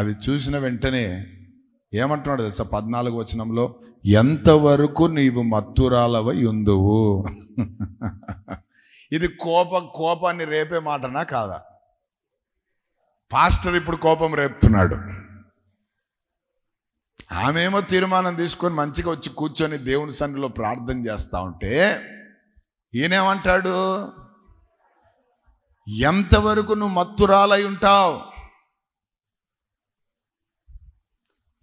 అది చూసిన వెంటనే ఏమంటున్నాడు తెలుసా? 14వ వచనంలో, ఎంతవరకు నీవు మత్తురాలవై ఉందువు. ఇది కోపాన్ని రేపే మాటనా కాదా? పాస్టర్ ఇప్పుడు కోపం రేపుతున్నాడు. ఆమెమో తీర్మానం తీసుకొని మంచిగా వచ్చి కూర్చొని దేవుని సన్నిధిలో ప్రార్థన చేస్తూ ఉంటే ఈయనేమంటాడు? ఎంతవరకు నువ్వు మత్తురాలై ఉంటావు?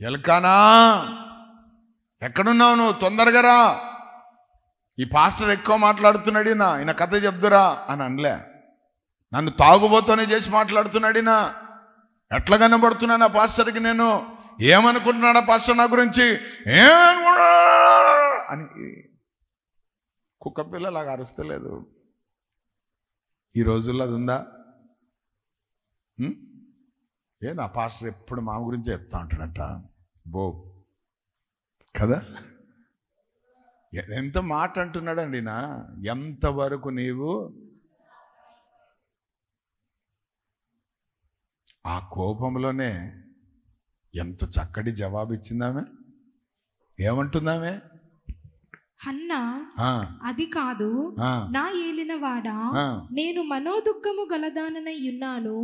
ఎల్కానా, ఎక్కడున్నావు నువ్వు? తొందరగా రా, ఈ పాస్టర్ ఎక్కువ మాట్లాడుతున్నాడు, ఈయన కథ చెప్దురా అని అనలే. నన్ను తాగుబోతోనే చేసి మాట్లాడుతున్నాడినా. ఎట్లా కనబడుతున్నాను ఆ పాస్టర్కి? నేను ఏమనుకుంటున్నాడా పాస్టర్ నా గురించి అని కుక్క పిల్లలాగా అరుస్తలేదు. ఈ రోజుల్లో అది ఉందా? ఏదా పాస్టర్ ఎప్పుడు మా గురించి చెప్తా ఉంటాడట బో కదా. ఎంత మాట అంటున్నాడండి నా. ఎంతవరకు నీవు? ఆ కోపంలోనే ఎంత చక్కటి జవాబు ఇచ్చిందామె. ఏమంటుందామె? హన్నా, అది కాదు నా ఏలినవాడా, నేను మనోదుఃఖము గలదాననై ఉన్నాను.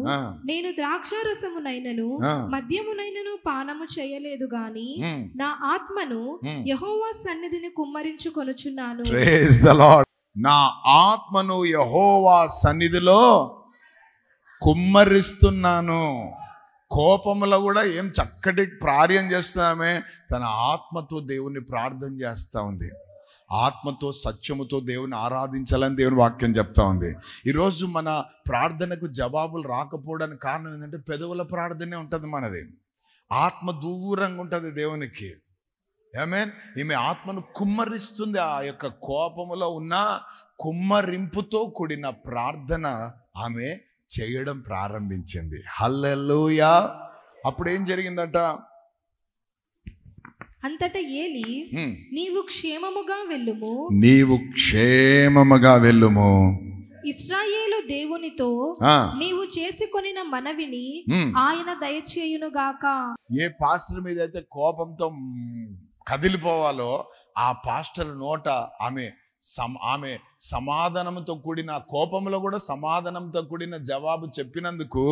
నేను ద్రాక్షారసమునైనను మద్యమునైనను పానము చేయలేదు గాని నా ఆత్మను యెహోవా సన్నిధిని కుమ్మరించుకొనుచున్నాను. Praise the lord. నా ఆత్మను యెహోవా సన్నిధిలో కుమ్మరిస్తున్నాను. కోపంలో కూడా ఏం చక్కటి కార్యం చేస్తున్నామే. తన ఆత్మతో దేవుణ్ణి ప్రార్థన చేస్తూ ఉంది. ఆత్మతో సత్యముతో దేవుని ఆరాధించాలని దేవుని వాక్యం చెప్తా ఉంది. ఈరోజు మన ప్రార్థనకు జవాబులు రాకపోవడానికి కారణం ఏంటంటే పెదవుల ప్రార్థనే ఉంటుంది మనది. ఆత్మ దూరంగా ఉంటుంది దేవునికి. ఆమేన్. ఈమె ఆత్మను కుమ్మరిస్తుంది. ఆ యొక్క కోపములో ఉన్న కుమ్మరింపుతో కూడిన ప్రార్థన ఆమె చేయడం ప్రారంభించింది. హల్లెలూయా. అప్పుడు ఏం జరిగిందట? అంతటా ఏలి, నీవు క్షేమముగా వెళ్ళుము, నీవు క్షేమముగా వెళ్ళుము, ఇశ్రాయేలు దేవునితో నీవు చేసుకొనిన మనవిని ఆయన దయచేయునుగాక. ఏ పాస్టర్ మీద అయితే కోపంతో కదిలిపోవాలో ఆ పాస్టర్ నోట ఆమె సమాధానంతో కూడిన, కోపంలో కూడా సమాధానంతో కూడిన జవాబు చెప్పినందుకు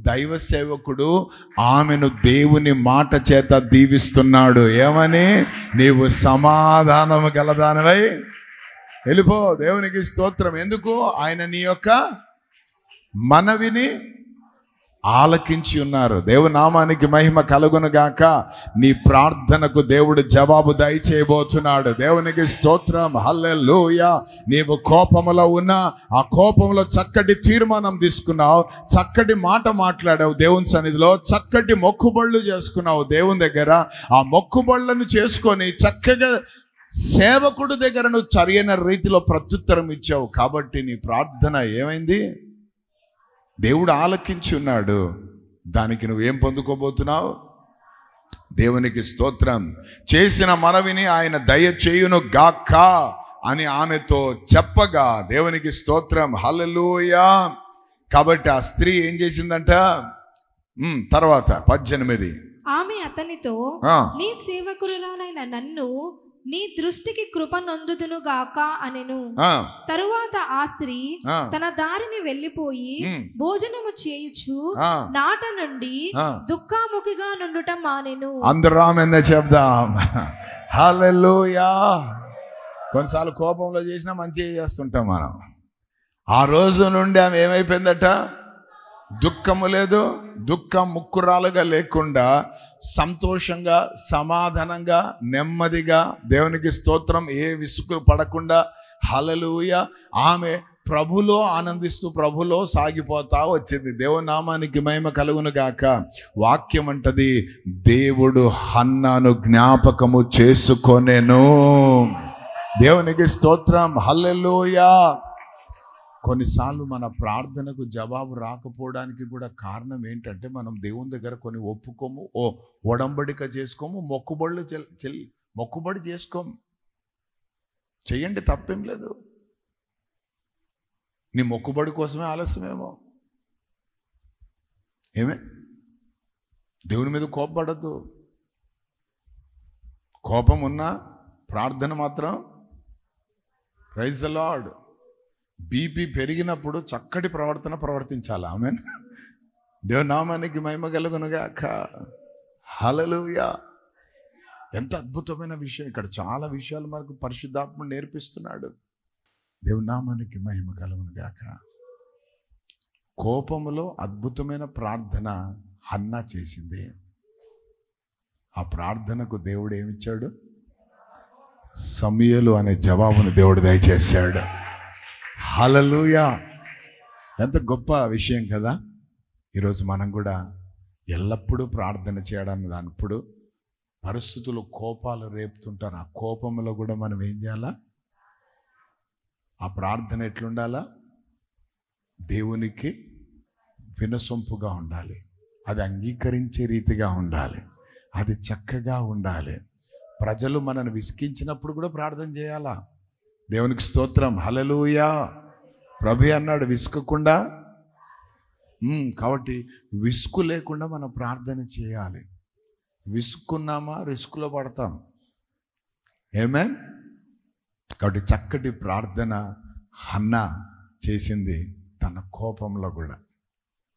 దైవ సేవకుడు ఆమెను దేవుని మాట చేత దీవిస్తున్నాడు. ఏమని? నీవు సమాధానము గలదానివై వెళ్ళిపో. దేవునికి స్తోత్రం. ఎందుకు? ఆయన నీ యొక్క మనవిని ఆలకించి ఉన్నారు. దేవుని నామానికి మహిమ కలుగునుగాక. నీ ప్రార్థనకు దేవుడు జవాబు దయచేయబోతున్నాడు. దేవునికి స్తోత్రం. హల్లెలూయా. నీవు కోపంలో ఉన్నా ఆ కోపంలో చక్కటి తీర్మానం తీసుకున్నావు, చక్కటి మాట మాట్లాడావు దేవుని సన్నిధిలో, చక్కటి మొక్కుబళ్ళు చేసుకున్నావు దేవుని దగ్గర. ఆ మొక్కుబళ్ళను చేసుకొని చక్కగా సేవకుడు దగ్గర నువ్వు సరైన రీతిలో ప్రత్యుత్తరం ఇచ్చావు. కాబట్టి నీ ప్రార్థన ఏమైంది? దేవుడు ఆలకించి ఉన్నాడు. దానికి నువ్వేం పొందుకోబోతున్నావు? దేవునికి స్తోత్రం. చేసిన మనవిని ఆయన దయచేయును గాక అని ఆమెతో చెప్పగా దేవునికి స్తోత్రం. హల్లెలూయా. కాబట్టి ఆ స్త్రీ ఏం చేసిందంట? తర్వాత 18. ఆమె అతనితో, నీ సేవకురాలైన నన్ను నీ దృష్టికి కృప నొందుదును గాక అనెను. తరువాత ఆ స్త్రీ తన దారిని వెళ్ళిపోయి భోజనము చేయుచు నాట నుండి దుఃఖముఖిగా నుండుట మానెను. అందరూ ఆమేన్ చెప్దాం. హల్లెలూయా. కొన్నిసార్లు కోపంలో చేసినా మంచిగా చేస్తుంటాం మనం. ఆ రోజు నుండి ఆమె ఏమైపోయిందట? దుఃఖము లేదు, దుఃఖం ముక్కురాలుగా లేకుండా సంతోషంగా, సమాధానంగా, నెమ్మదిగా, దేవునికి స్తోత్రం, ఏ విసుగు పడకుండా హల్లెలూయా ఆమె ప్రభులో ఆనందిస్తూ ప్రభులో సాగిపోతా వచ్చింది. దేవుని నామానికి మహిమ కలుగును గాక. వాక్యం అంటది, దేవుడు హన్నాను జ్ఞాపకము చేసుకొనెను. దేవునికి స్తోత్రం. హల్లెలూయా. కొన్నిసార్లు మన ప్రార్థనకు జవాబు రాకపోవడానికి కూడా కారణం ఏంటంటే మనం దేవుని దగ్గర కొన్ని ఒప్పుకోము, ఒడంబడిక చేసుకోము, మొక్కుబడి చేసుకోము. చెయ్యండి, తప్పేం లేదు. నీ మొక్కుబడి కోసమే ఆలస్యమేమో. ఏమే దేవుని మీద కోపపడద్దు. కోపం ఉన్నా ప్రార్థన మాత్రం ప్రైజ్ ది లార్డ్. బీపీ పెరిగినప్పుడు చక్కటి ప్రవర్తించాలి. ఆమేన్. దేవుని నామానికి మహిమ కలుగునుగాక. హల్లెలూయా. ఎంత అద్భుతమైన విషయం. ఇక్కడ చాలా విషయాలు మనకు పరిశుద్ధాత్మ నేర్పిస్తున్నాడు. దేవుని నామానికి మహిమ కలుగునుగాక. కోపములో అద్భుతమైన ప్రార్థన హన్నా చేసింది. ఆ ప్రార్థనకు దేవుడు ఏమిచ్చాడు? సమూయేలు అనే జవాబును దేవుడు దయచేశాడు. హల్లెలూయా. ఎంత గొప్ప విషయం కదా. ఈరోజు మనం కూడా ఎల్లప్పుడూ ప్రార్థన చేయడానికి దానిప్పుడు పరిస్థితులు కోపాలు రేపుతుంటారు. ఆ కోపంలో కూడా మనం ఏం చేయాలా? ఆ ప్రార్థన ఎట్లుండాలా? దేవునికి వినసొంపుగా ఉండాలి. అది అంగీకరించే రీతిగా ఉండాలి. అది చక్కగా ఉండాలి. ప్రజలు మనల్ని విసికించినప్పుడు కూడా ప్రార్థన చేయాలా? దేవునికి స్తోత్రం. హల్లెలూయా. ప్రభు అన్నాడు విసుకకుండా. కాబట్టి విసుగు లేకుండా మనం ప్రార్థన చేయాలి. విసుక్కున్నామా రిస్కులో పడతాం. ఆమేన్. కాబట్టి చక్కటి ప్రార్థన హన్నా చేసింది తన కోపంలో కూడా.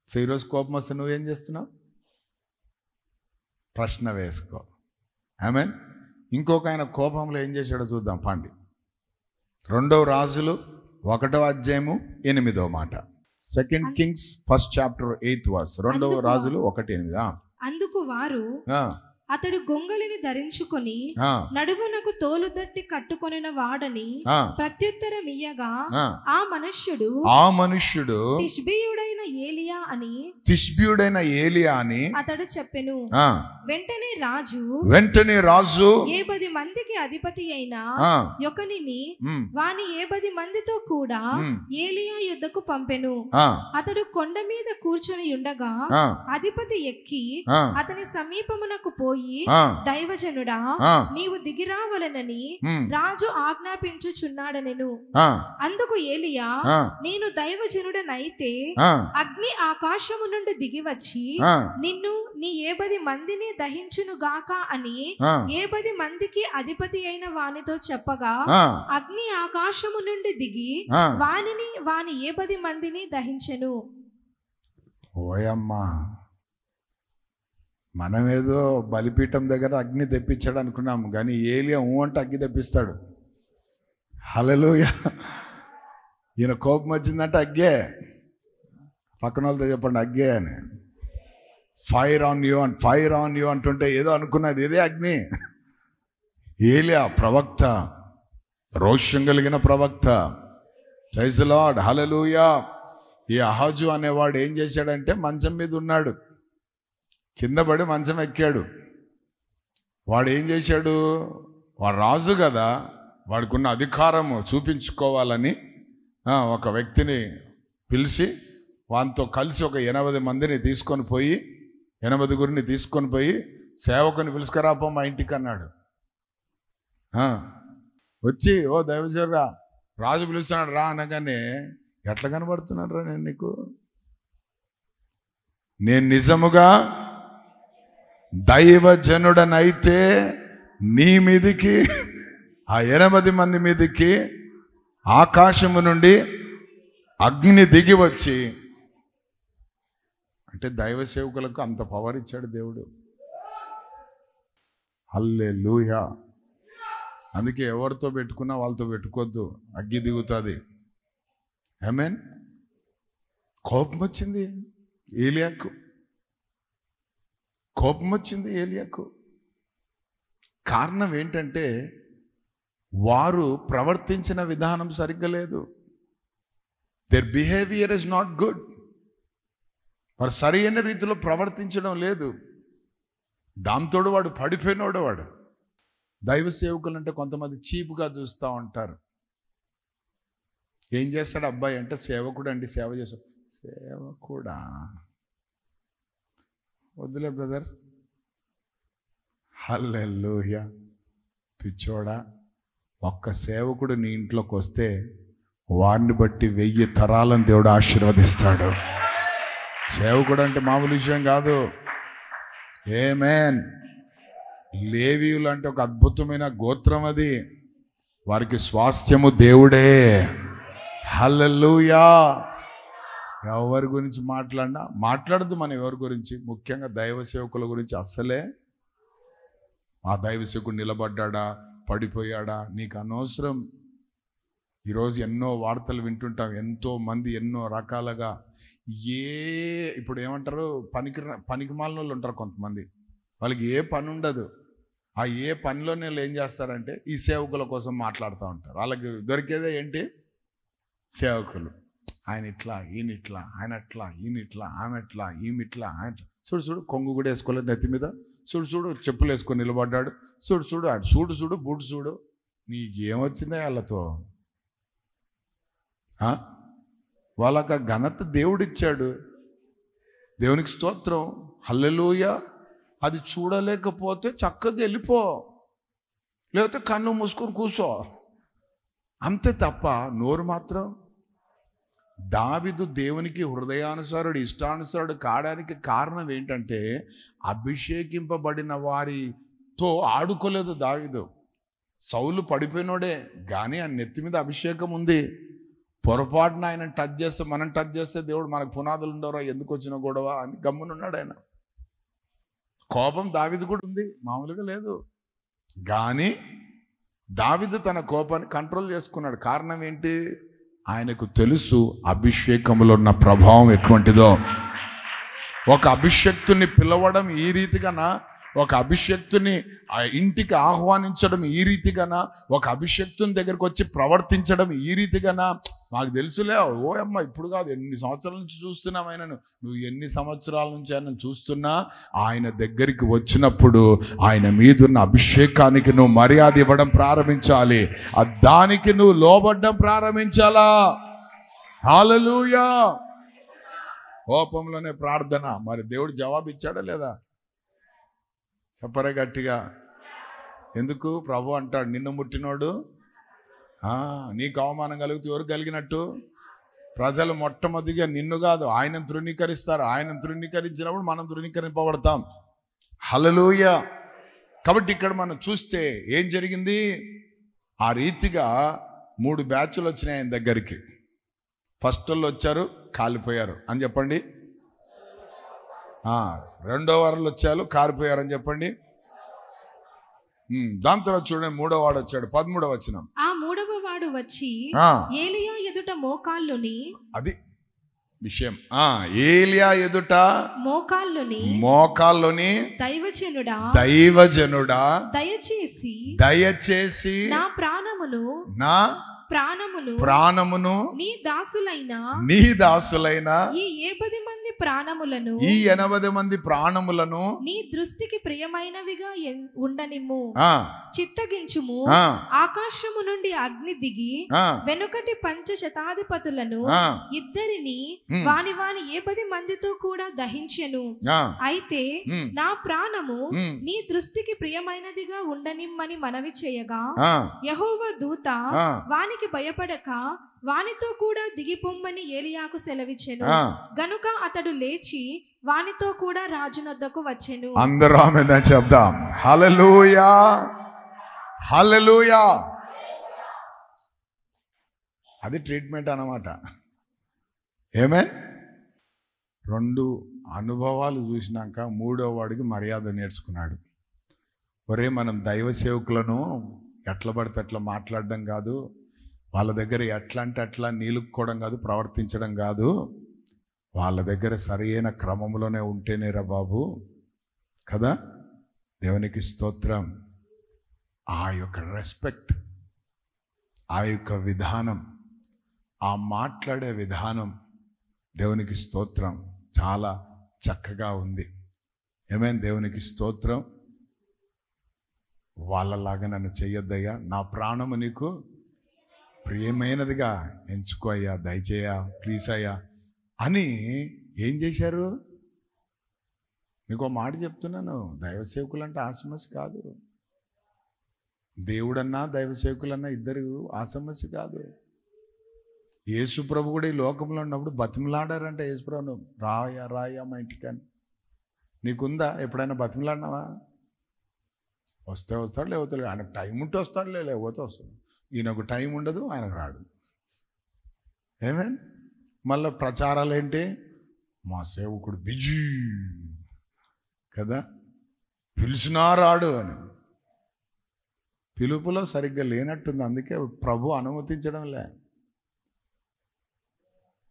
సో ఈరోజు కోపం వస్తే నువ్వేం చేస్తున్నావు? ప్రశ్న వేసుకో. ఆమేన్. ఇంకొక ఆయన కోపంలో ఏం చేశాడో చూద్దాం. పండి 2 రాజులు 1వ అధ్యాయము 8వ మాట. 2 Kings 1st chapter 8th verse. 2 రాజులు 1:8. అందుకు వారు అతడు గొంగలిని ధరించుకొని నడుమునకు తోలుదట్టి కట్టుకొనిన వాడని ప్రత్యుత్తరం ఇయ్యగా ఆ మనుష్యుడు తిష్బీయుడైన ఏలియా అని అతడు చెప్పెను. వెంటనే రాజు 70 మందికి అధిపతి అయిన యొకనిని వాని 70 మందితో కూడా ఏలియా యుద్ధకు పంపెను. అతడు కొండ మీద కూర్చొని ఉండగా అధిపతి ఎక్కి అతని సమీపమునకు పోయి, దైవజనుడా, నీవు దిగిరావలనని రాజు ఆజ్ఞాపించుచున్నాడనెను. అందుకు ఏలియా, నేను దైవజనుడనైతే అగ్ని ఆకాశము నుండి దిగివచ్చి నిన్ను నీ 70 మందిని దహించును గాక అని 70 మందికి అధిపతి అయిన వానితో చెప్పగా అగ్ని ఆకాశము నుండి దిగి వాని 70 మందిని దహించెను. ఓయమ్మా, మనమేదో బలిపీఠం దగ్గర అగ్ని తెప్పించాడు అనుకున్నాము, కానీ ఏలియా అంటే అగ్ని తెప్పిస్తాడు. హల్లెలూయా. ఈయన కోపం వచ్చిందంటే అగ్గే. పక్కన వాళ్ళతో చెప్పండి అగ్గే అని. ఫైర్ ఆన్ యూ అంటుంటే ఏదో అనుకున్నది, ఇదే అగ్ని. ఏలియా ప్రవక్త, రోషం కలిగిన ప్రవక్త. Praise the Lord. హల్లెలూయా. ఈ అహాజు అనేవాడు ఏం చేశాడంటే మంచం మీద ఉన్నాడు, కింద పడి మంచం ఎక్కాడు. వాడు ఏం చేశాడు? వాడు రాజు కదా, వాడికున్న అధికారము చూపించుకోవాలని ఒక వ్యక్తిని పిలిచి వానితో కలిసి ఒక 80 మందిని తీసుకొని పోయి 80 తీసుకొని పోయి సేవకుని పిలుచుకురాపో మా ఇంటికి అన్నాడు. వచ్చి, ఓ దైవజనుడా, రాజు పిలుస్తున్నాడు రా అనగానే, ఎట్లా కనబడుతున్నాడు రా నేను నీకు? నేను నిజముగా దైవజనుడనైతే నీ మీదికి, ఆ 80 మంది మీదికి ఆకాశము నుండి అగ్ని దిగి వచ్చి, అంటే దైవ సేవకులకు అంత పవర్ ఇచ్చాడు దేవుడు. హల్లెలూయా. అందుకే ఎవరితో పెట్టుకున్నా వాళ్ళతో పెట్టుకోవద్దు, అగ్గి దిగుతుంది. ఆమేన్. కోపం వచ్చింది ఏలియాకు. కారణం ఏంటంటే వారు ప్రవర్తించిన విధానం సరిగ్గా లేదు. Their behaviour is not good. వారు సరైన రీతిలో ప్రవర్తించడం లేదు. దాంతోడు వాడు పడిపోయినోడు. వాడు దైవ సేవకులు అంటే కొంతమంది చీపుగా చూస్తూ ఉంటారు. ఏం చేస్తాడు అబ్బాయి అంటే, సేవకుడు అండి, సేవ చేస్తాడు. సేవకుడా? వద్దులే బ్రదర్. హల్లెలూయా. పిచ్చోడా, ఒక్క సేవకుడు నీ ఇంట్లోకి వస్తే వారిని బట్టి 1000 తరాలను దేవుడు ఆశీర్వదిస్తాడు. సేవకుడు అంటే మామూలు విషయం కాదు. ఆమేన్. లేవీయులు అంటే ఒక అద్భుతమైన గోత్రం, అది వారికి స్వాస్థ్యము దేవుడే. హల్లెలూయా. ఎవరి గురించి మాట్లాడద్దు మనం, ఎవరి గురించి, ముఖ్యంగా దైవ సేవకుల గురించి అస్సలే. ఆ దైవ సేవకుడు నిలబడ్డా పడిపోయాడా నీకు అనవసరం. ఈరోజు ఎన్నో వార్తలు వింటుంటాం, ఎంతో మంది ఎన్నో రకాలుగా ఇప్పుడు ఏమంటారు, పనికిమాలిన వాళ్ళు ఉంటారు కొంతమంది, వాళ్ళకి ఏ పని ఉండదు. ఆ ఏ పనిలోనే వాళ్ళు ఏం చేస్తారంటే ఈ సేవకుల కోసం మాట్లాడుతూ ఉంటారు. వాళ్ళకి దొరికేదే ఏంటి, సేవకులు. ఆయన ఇట్లా, ఈయన ఇట్లా, ఆయన అట్లా, ఈయన ఇట్లా, ఆమె ఎట్లా, ఈమె ఇట్లా, ఆయన చూడు కొంగు కూడా వేసుకోలేదు నెత్తి మీద, చూడు చెప్పులు వేసుకొని నిలబడ్డాడు, చూడు బూటు చూడు. నీకేమొచ్చిందే వాళ్ళతో? వాళ్ళకి ఆ ఘనత దేవుడిచ్చాడు. దేవునికి స్తోత్రం, హల్లెలూయా. అది చూడలేకపోతే చక్కగా వెళ్ళిపో, లేకపోతే కన్ను మూసుకొని కూర్చో, అంతే తప్ప నోరు మాత్రం. దావీదు దేవునికి హృదయానుసారుడు, ఇష్టానుసారుడు కావడానికి కారణం ఏంటంటే అభిషేకింపబడిన వారితో ఆడుకోలేదు దావీదు. సౌలు పడిపోయినోడే, కానీ ఆ నెత్తి మీద అభిషేకం ఉంది. పొరపాటున ఆయన టచ్ చేస్తే, మనం టచ్ చేస్తే దేవుడు మనకు పునాదులు ఉండవరా, ఎందుకు వచ్చిన గొడవ అని గమ్మునున్నాడు ఆయన. కోపం దావీదు కూడా ఉంది, మామూలుగా లేదు. కానీ దావీదు తన కోపాన్ని కంట్రోల్ చేసుకున్నాడు. కారణం ఏంటి? ఆయనకు తెలుసు అభిషేకంలో ఉన్న ప్రభావం ఎటువంటిదో. ఒక అభిషక్తుని పిలవడం ఈ రీతిగానా, ఒక అభిషక్తుని ఇంటికి ఆహ్వానించడం ఈ రీతిగానా, ఒక అభిషక్తుని దగ్గరకు వచ్చి ప్రవర్తించడం ఈ రీతిగానా? మాకు తెలుసులే, ఓ అమ్మ ఇప్పుడు కాదు, ఎన్ని సంవత్సరాల నుంచి చూస్తున్నాం ఆయనను. నువ్వు ఎన్ని సంవత్సరాల నుంచి ఆయన చూస్తున్నా, ఆయన దగ్గరికి వచ్చినప్పుడు ఆయన మీదున్న అభిషేకానికి నువ్వు మర్యాద ఇవ్వడం ప్రారంభించాలి, దానికి నువ్వు లోబడ్డం ప్రారంభించాలా. హల్లెలూయా. కోపంలోనే ప్రార్థన, మరి దేవుడు జవాబు ఇచ్చాడా లేదా? చెప్పరే గట్టిగా. ఎందుకు? ప్రభు అంటాడు, నిన్ను ముట్టినోడు నీకు అవమానం కలిగితే ఎవరు కలిగినట్టు? ప్రజలు మొట్టమొదటిగా నిన్ను కాదు ఆయనను తృణీకరిస్తారు. ఆయన తృణీకరించినప్పుడు మనం తృణీకరింపబడతాం. హల్లెలూయా. కాబట్టి ఇక్కడ మనం చూస్తే ఏం జరిగింది? ఆ రీతిగా 3 బ్యాచ్లు వచ్చినాయి ఆయన దగ్గరికి. ఫస్ట్ వాళ్ళు వచ్చారు, కాలిపోయారు అని చెప్పండి. రెండో వారాలు వచ్చారు, కారిపోయారు అని చెప్పండి. దాని తర్వాత చూడండి, 3వ వాడు వచ్చాడు, 13వ వచనం. ఆ 3వ వాడు వచ్చి ఏలియా ఎదుట మోకాళ్ళుని, అది విషయం, ఏలియా ఎదుట మోకాళ్ళుని దైవజనుడా దయచేసి నా ప్రాణమును నీ దాసులైన ఈ 80 మంది ప్రాణములను నీ దృష్టికి ప్రియమైనవిగా ఉండనిమ్ము. చిత్తగించుము. ఆకాశము నుండి అగ్ని దిగి వెనుకటి 5 శతాధిపతులను ఇద్దరిని వాని 70 మందితో కూడా దహించెను. అయితే నా ప్రాణము నీ దృష్టికి ప్రియమైనదిగా ఉండనిమ్మని మనవి చేయగా యెహోవా దూత వానికి భయపడక వానితో కూడా దిగిపొమ్మని ఏలియాకు సెలవిచ్చెను. గనుక అతడు లేచి వానితో కూడా రాజునొద్దకు వచ్చెను. అందరూ ఆమేన్ చెప్దాం. హల్లెలూయా, హల్లెలూయా. అది ట్రీట్మెంట్ అన్నమాట. ఆమేన్. 2 అనుభవాలు చూసినాక 3వ వాడికి మర్యాద నేర్చుకున్నాడు. ఒరే, మనం దైవ సేవకులను ఎట్లా పడితే అట్లా మాట్లాడడం కాదు, వాళ్ళ దగ్గర ఎట్లా అంటే అట్లా నీలుక్కోవడం కాదు, ప్రవర్తించడం కాదు, వాళ్ళ దగ్గర సరైన క్రమంలోనే ఉంటేనేరా బాబు కదా. దేవునికి స్తోత్రం. ఆ యొక్క రెస్పెక్ట్, ఆ యొక్క విధానం, ఆ మాట్లాడే విధానం దేవునికి స్తోత్రం చాలా చక్కగా ఉంది. ఏమైనా దేవునికి స్తోత్రం. వాళ్ళలాగా నన్ను చెయ్యొద్దయ్యా, నా ప్రాణము నీకు ప్రియమైనదిగా ఎంచుకో అయ్యా, దయచేయ ప్లీజ్ అయ్యా అని ఏం చేశారు? మీకు ఒక మాట చెప్తున్నాను, దైవ సేవకులు అంటే ఆసమస్య కాదు. దేవుడన్నా దైవ సేవకులన్నా ఇద్దరు ఆసమస్య కాదు. యేసు ప్రభు కూడా ఈ లోకంలో ఉన్నప్పుడు బతిమలాడారంటే యేసు ప్రభును, రాయా మా ఇంటికని. నీకుందా? ఎప్పుడైనా బతిమలాడినావా? వస్తే వస్తాడు, లేకపోతే ఆయనకు టైం ఉంటే వస్తాడు, లేకపోతే వస్తాడు. ఈయనకు టైం ఉండదు, ఆయనకు రాడు. ఏమేన్ మళ్ళీ ప్రచారాలు ఏంటి? మా సేవకుడు బిజీ కదా, పిలిచినా రాడు అని. పిలుపులో సరిగ్గా లేనట్టుంది, అందుకే ప్రభు అనుమతించడం లే.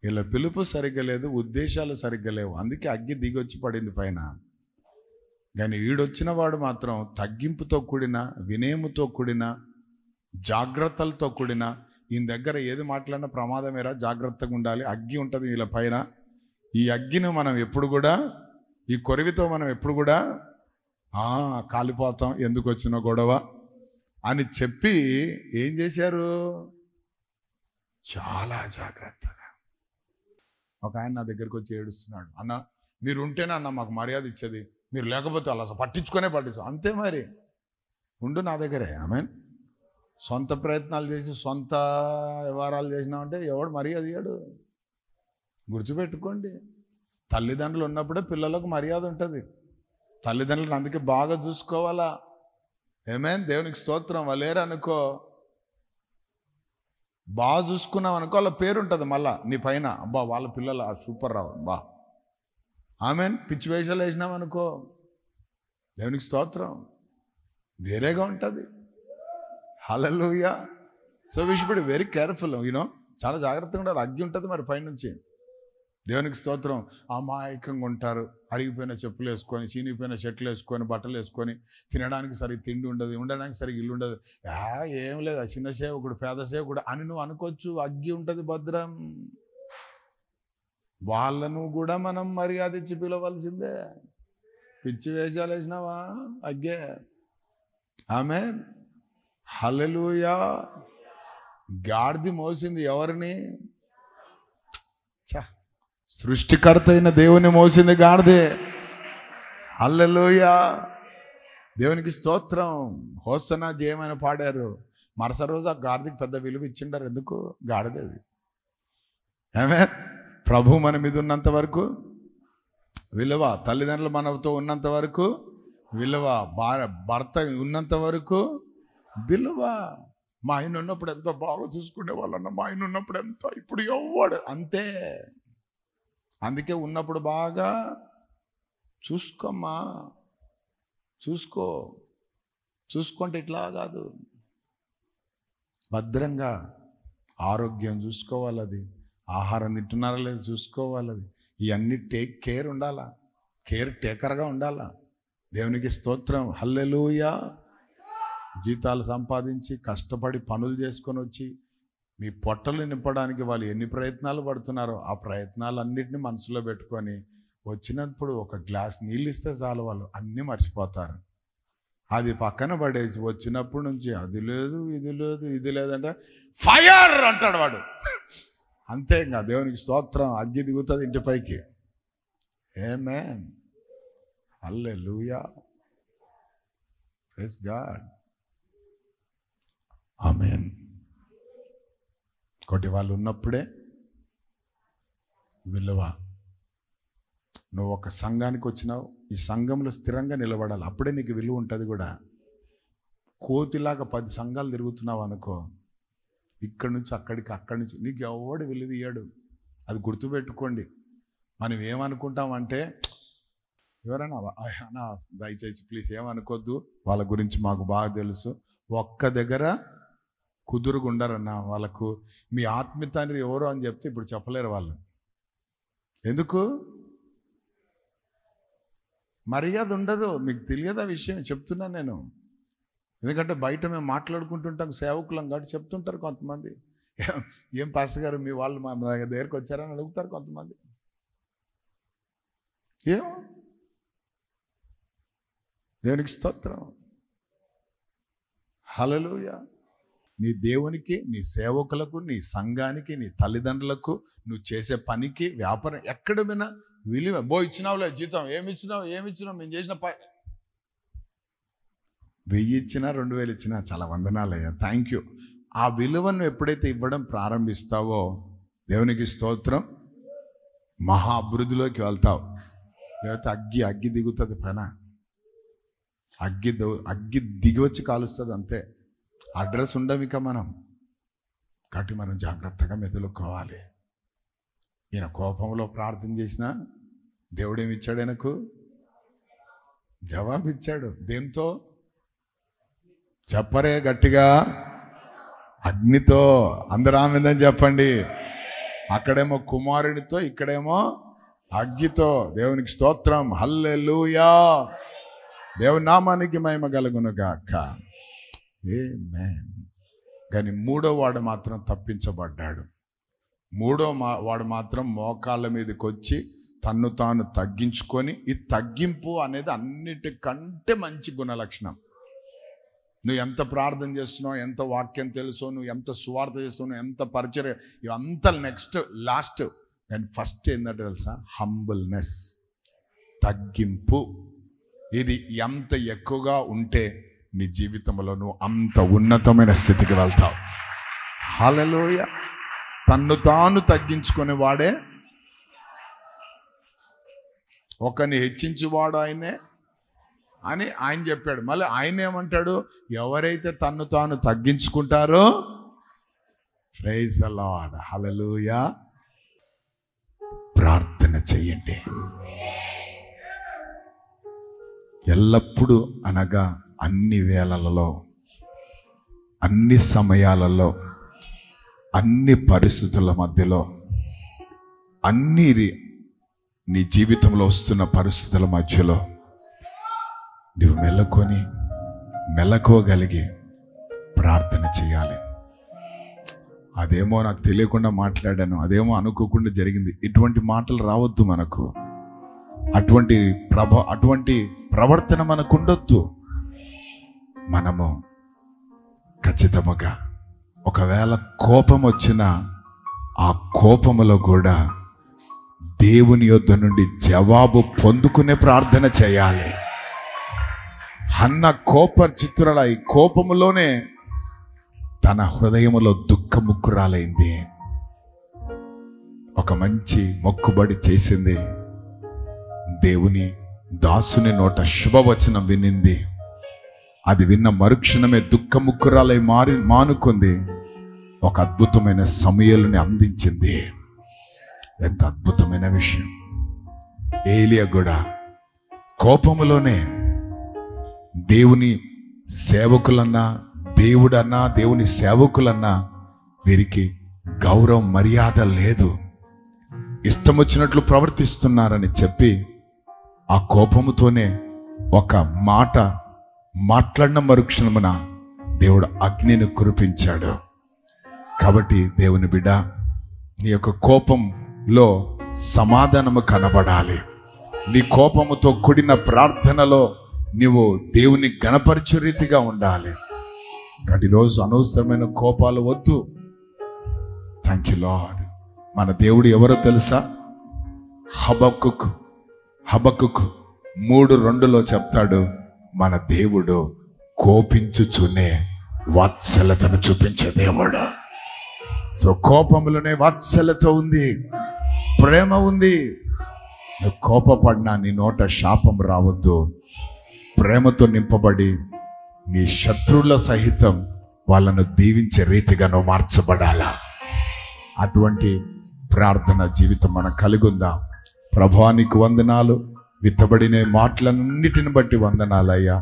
ఇలా పిలుపు సరిగ్గా లేదు, ఉద్దేశాలు సరిగ్గా లేవు, అందుకే అగ్గి దిగొచ్చి పడింది పైన. కానీ వీడొచ్చిన వాడు మాత్రం తగ్గింపుతో కూడిన, వినయముతో కూడిన, జాగ్రత్తలతో కూడిన, ఈయన దగ్గర ఏది మాట్లాడినా ప్రమాదమేరా, జాగ్రత్తగా ఉండాలి. అగ్గి ఉంటుంది వీళ్ళ పైన. ఈ అగ్గిని మనం ఎప్పుడు కూడా, ఈ కొరివితో మనం ఎప్పుడు కూడా కాలిపోతాం, ఎందుకు వచ్చిన గొడవ అని చెప్పి ఏం చేశారు? చాలా జాగ్రత్తగా. ఒక ఆయన నా దగ్గరికి వచ్చి ఏడుస్తున్నాడు, అన్న మీరు ఉంటేనే అన్న మాకు మర్యాద ఇచ్చేది, మీరు లేకపోతే అలా పట్టించు. అంతే మరి, ఉండు నా దగ్గరే. ఆమెన్. సొంత ప్రయత్నాలు చేసి సొంత వ్యవహారాలు చేసినామంటే ఎవడు మర్యాద ఇయ్యాడు. గుర్తుపెట్టుకోండి, తల్లిదండ్రులు ఉన్నప్పుడే పిల్లలకు మర్యాద ఉంటుంది. తల్లిదండ్రులను అందుకే బాగా చూసుకోవాలా. ఏమేన్, దేవునికి స్తోత్రం. వాళ్ళేరు అనుకో, బాగా చూసుకున్నాం అనుకో, వాళ్ళ పేరు ఉంటుంది మళ్ళా నీ పైన. అబ్బా వాళ్ళ పిల్లలు సూపర్ రావు బా. ఆమెన్. పిచ్చి వేషాలు వేసినామనుకో, దేవునికి స్తోత్రం, వేరేగా ఉంటుంది. Hallelujah. So we should be very careful, చాలా జాగ్రత్తగా ఉండాలి. అగ్గి ఉంటుంది మరి పైనుంచి. దేవునికి స్తోత్రం. అమాయకంగా ఉంటారు, అరిగిపోయిన చెప్పులు వేసుకొని, చీనిపోయిన షర్ట్లు వేసుకొని, బట్టలు వేసుకొని, తినడానికి సరిగ్గా తిండి ఉండదు, ఉండడానికి సరిగ్గా ఇల్లు ఉండదు. ఏం లేదు, చిన్న సేవకుడు, పేద సేవకుడు అని నువ్వు అనుకోవచ్చు. అగ్గి ఉంటుంది భద్రం. వాళ్ళను కూడా మనం మర్యాద ఇచ్చి పిలవలసిందే. పిచ్చి వేషాలు వేసినావా, అగ్గే. ఆమేన్. హల్లెలూయా. గాడిది మోసింది ఎవరిని? సృష్టికర్త అయిన దేవుని మోసింది గాడిదే. హల్లెలూయా. దేవునికి స్తోత్రం. హోసన్నా జయమని పాడారు. మరుసటి రోజు ఆ గాడిదకి పెద్ద విలువ ఇచ్చిండారు. ఎందుకు? గాడిదేది. ఆమేన్. ప్రభు మన మీద ఉన్నంత వరకు విలువ, తల్లిదండ్రులు మనతో ఉన్నంత వరకు విలువ, భర్త ఉన్నంత వరకు విలువ. మా ఆయన ఉన్నప్పుడు ఎంతో బాగా చూసుకునే వాళ్ళన్న, మా ఆయన ఉన్నప్పుడు ఎంతో, ఇప్పుడు ఎవ్వడు అంతే. అందుకే ఉన్నప్పుడు బాగా చూసుకోమ్మా, చూసుకుంటే ఇట్లా కాదు, భద్రంగా ఆరోగ్యం చూసుకోవాలి. అది ఆహారం తింటున్నారా లేదు చూసుకోవాలి. అది ఇవన్నీ టేక్ కేర్ ఉండాలా, కేర్ టేకర్గా ఉండాలా. దేవునికి స్తోత్రం. హల్లెలూయా. జీతాలు సంపాదించి కష్టపడి పనులు చేసుకొని వచ్చి మీ పొట్టలు నింపడానికి వాళ్ళు ఎన్ని ప్రయత్నాలు పడుతున్నారో ఆ ప్రయత్నాలన్నింటినీ మనసులో పెట్టుకొని వచ్చినప్పుడు ఒక గ్లాస్ నీళ్ళు ఇస్తే చాలు, వాళ్ళు అన్నీ మర్చిపోతారు. అది పక్కన పడేసి వచ్చినప్పుడు నుంచి అది లేదు ఇది లేదు ఇది లేదంటే ఫైర్ అంటాడు వాడు. అంతే. ఇంకా దేవునికి స్తోత్రం. అగ్గి దిగుతుంది ఇంటిపైకి. ఆమేన్. హల్లెలూయా. Praise God. ఆమేన్. ఒకటి వాళ్ళు ఉన్నప్పుడే విలువ. నువ్వు ఒక సంఘానికి వచ్చినావు, ఈ సంఘంలో స్థిరంగా నిలబడాలి, అప్పుడే నీకు విలువ ఉంటుంది కూడా. కోతిలాగా 10 సంఘాలు తిరుగుతున్నావు అనుకో, ఇక్కడి నుంచి అక్కడికి, అక్కడి నుంచి నీకు ఎవడు విలువ ఇయ్యాడు. అది గుర్తుపెట్టుకోండి. మనం ఏమనుకుంటామంటే, ఎవరైనా దయచేసి ప్లీజ్ ఏమనుకోద్దు, వాళ్ళ గురించి మాకు బాగా తెలుసు. ఒక్క దగ్గర కుదురుగుండరన్నా. వాళ్ళకు మీ ఆత్మీయ తండ్రి ఎవరు అని చెప్తే ఇప్పుడు చెప్పలేరు వాళ్ళు. ఎందుకు? మర్యాద ఉండదు. మీకు తెలియదు ఆ విషయం, చెప్తున్నాను నేను. ఎందుకంటే బయట మేము మాట్లాడుకుంటుంటాం, సేవకులం కాబట్టి చెప్తుంటారు కొంతమంది. ఏం పాస్టర్ గారు మీ వాళ్ళు మా దగ్గరికి వచ్చారని అడుగుతారు కొంతమంది. ఏమో. దేవునికి స్తోత్రం. హల్లెలూయా. నీ దేవునికి, నీ సేవకులకు, నీ సంఘానికి, నీ తల్లిదండ్రులకు, నువ్వు చేసే పనికి, వ్యాపారం ఎక్కడ వినా విలువ. ఇచ్చినావులే జీతం, ఏమిచ్చినావు మేము చేసిన 1000 ఇచ్చినా 2000 ఇచ్చినా చాలా వందనాలయ్యా, థ్యాంక్ యూ. ఆ విలువను ఎప్పుడైతే ఇవ్వడం ప్రారంభిస్తావో దేవునికి స్తోత్రం, మహా అభివృద్ధిలోకి వెళ్తావు. లేకపోతే అగ్గి దిగుతుంది పైన. అగ్గి దిగి వచ్చి కాలుస్తుంది అంతే. అడ్రస్ ఉండవు ఇక మనం. కాబట్టి మనం జాగ్రత్తగా మెదులుకోవాలి. ఈయన కోపంలో ప్రార్థన చేసినా దేవుడేమి ఇచ్చాడు? ఆయనకు జవాబు ఇచ్చాడు. దేంతో చెప్పరే గట్టిగా? అగ్నితో. అందరూ ఆమెందని చెప్పండి. అక్కడేమో కుమారుడితో, ఇక్కడేమో అగ్గితో. దేవునికి స్తోత్రం. హల్లెలూయా. దేవుని నామానికి మహిమ కలుగును గాక. ఆమేన్. కానీ మూడో వాడు మాత్రం తప్పించబడ్డాడు. వాడు మాత్రం మోకాళ్ళ మీదకి వచ్చి తన్ను తాను తగ్గించుకొని, ఈ తగ్గింపు అనేది అన్నిటికంటే మంచి గుణలక్షణం. నువ్వు ఎంత ప్రార్థన చేస్తున్నావు, ఎంత వాక్యం తెలుసో, నువ్వు ఎంత సువార్త చేస్తున్నావు, ఎంత పరిచర్య, ఇవంతా నెక్స్ట్ లాస్ట్. కానీ ఫస్ట్ ఏంటంటే తెలుసా? హంబుల్నెస్, తగ్గింపు. ఇది ఎంత ఎక్కువగా ఉంటే నీ జీవితంలో నువ్వు అంత ఉన్నతమైన స్థితికి వెళ్తావు. హల్లెలూయా. తన్ను తాను తగ్గించుకునే వాడే. ఒకరిని హెచ్చించేవాడు ఆయనే అని ఆయన చెప్పాడు. మళ్ళీ ఆయన ఏమంటాడు? ఎవరైతే తన్ను తాను తగ్గించుకుంటారో, ప్రైజ్ ది లార్డ్, హల్లెలూయా. ప్రార్థన చెయ్యండి ఎల్లప్పుడూ, అనగా అన్ని వేళలలో, అన్ని సమయాలలో, అన్ని పరిస్థితుల మధ్యలో, నీ జీవితంలో వస్తున్న పరిస్థితుల మధ్యలో నువ్వు మెలకువగలిగి ప్రార్థన చేయాలి. అదేమో నాకు తెలియకుండా మాట్లాడాను, అదేమో అనుకోకుండా జరిగింది, ఇటువంటి మాటలు రావద్దు మనకు. అటువంటి ప్రవర్తన మనకు ఉండొద్దు. మనము ఖచ్చితంగా ఒకవేళ కోపం వచ్చినా ఆ కోపములో కూడా దేవుని యొద్ద నుండి జవాబు పొందుకునే ప్రార్థన చేయాలి. హన్న చిత్తురాలు ఈ కోపములోనే తన హృదయములో దుఃఖముక్కురాలైంది. ఒక మంచి మొక్కుబడి చేసింది. దేవుని దాసుని నోట శుభవచనం వినింది. అది విన్న మరుక్షణమే దుఃఖముక్కురాలై మానుకుంది. ఒక అద్భుతమైన సమూయేలుని అందించింది. ఎంత అద్భుతమైన విషయం. ఏలియా కూడా కోపములోనే దేవుని సేవకులన్నా, దేవుడన్నా, దేవుని సేవకులన్నా వీరికి గౌరవం మర్యాద లేదు, ఇష్టం వచ్చినట్లు ప్రవర్తిస్తున్నారని చెప్పి ఆ కోపముతోనే ఒక మాట మాట్లాడిన మరుక్షణమున దేవుడు అగ్నిని కురిపించాడు. కాబట్టి దేవుని బిడ్డ, నీ యొక్క కోపంలో సమాధానము కనబడాలి. నీ కోపముతో కూడిన ప్రార్థనలో నీవు దేవుని గణపరిచే రీతిగా ఉండాలి. కాబట్టి ఈరోజు అనవసరమైన కోపాలు వద్దు. Thank you lord. మన దేవుడు ఎవరో తెలుసా? హబక్కుక్ 3:2 చెప్తాడు, మన దేవుడు కోపించుచునే వాత్సల్యతను చూపించే దేవుడు. సో కోపంలోనే వాత్సల్యత ఉంది, ప్రేమ ఉంది. నువ్వు కోపపడినా నీ నోట శాపం రావద్దు. ప్రేమతో నింపబడి నీ శత్రువుల సహితం వాళ్ళను దీవించే రీతిగా నువ్వు మార్చబడాలా. అటువంటి ప్రార్థన జీవితం మనం కలిగి ఉందాం. ప్రభువా నీకు వందనాలు. విత్తబడిన మాటలన్నిటిని బట్టి వందనాలయ్యా.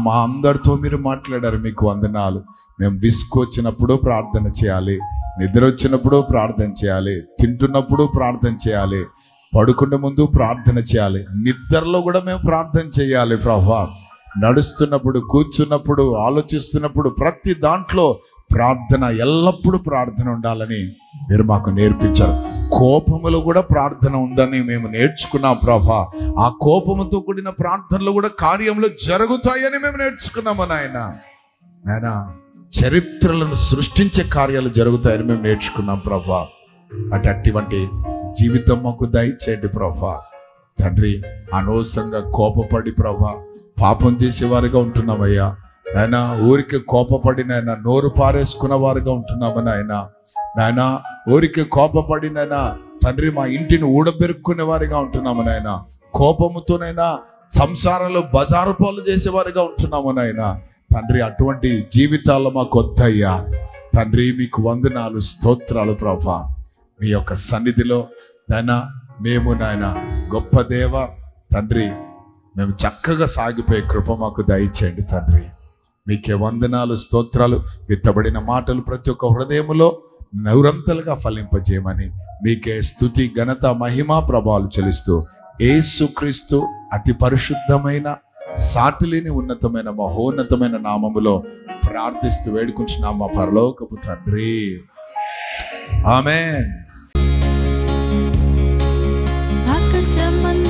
మా అందరితో మీరు మాట్లాడారు, మీకు వందనాలు. మేము విసుకొచ్చినప్పుడు ప్రార్థన చేయాలి, నిద్ర వచ్చినప్పుడు ప్రార్థన చేయాలి, తింటున్నప్పుడు ప్రార్థన చేయాలి, పడుకునే ముందు ప్రార్థన చేయాలి, నిద్రలో కూడా మేము ప్రార్థన చేయాలి ప్రభువా. నడుస్తున్నప్పుడు, కూర్చున్నప్పుడు, ఆలోచిస్తున్నప్పుడు, ప్రతి దాంట్లో ప్రార్థన, ఎల్లప్పుడూ ప్రార్థన ఉండాలని మీరు మాకు నేర్పించారు. కోపములో కూడా ప్రార్థన ఉందని మేము నేర్చుకున్నాం ప్రభా. ఆ కోపముతో కూడిన ప్రార్థనలు కూడా కార్యంలో జరుగుతాయని మేము నేర్చుకున్నాము నాయన. చరిత్రలను సృష్టించే కార్యాలు జరుగుతాయని మేము నేర్చుకున్నాం ప్రభా. అటువంటి జీవితం మాకు దయచేయండి ప్రభా. తండ్రి, అనవసరంగా కోపపడి ప్రభా పాపం చేసేవారుగా ఉంటున్నామయ్యా నాయన. ఊరికి కోపపడి నాయన నోరు పారేసుకున్న వారుగా ఉంటున్నాము నాయన. ఊరికి కోపపడి నాయన తండ్రి మా ఇంటిని ఊడబెరుక్కునే వారిగా ఉంటున్నాము నాయన. కోపముతోనైనా సంసారంలో బజారు పాలు చేసేవారుగా ఉంటున్నాము నాయన. తండ్రి, అటువంటి జీవితాల్లో మాకు వద్దయ్యా. తండ్రి, మీకు వందనాలు, స్తోత్రాలు ప్రభా. మీ యొక్క సన్నిధిలో నాయన మేము నాయన గొప్ప దేవ తండ్రి, మేము చక్కగా సాగిపోయే కృప మాకు దయచేయండి తండ్రి. మీకే వందనాలు, స్తోత్రాలు. విత్తబడిన మాటలు ప్రతి ఒక్క హృదయములో నౌరంతలుగా ఫలింపజేయమని మీకే స్తుతి, ఘనత, మహిమ, ప్రభావాలు చెల్లిస్తూ యేసుక్రీస్తు అతి పరిశుద్ధమైన, సాటిలేని, ఉన్నతమైన, మహోన్నతమైన నామములో ప్రార్థిస్తూ వేడుకుంటున్నాం మా పరలోకపు తండ్రి. ఆమేన్. ఆకాశమందు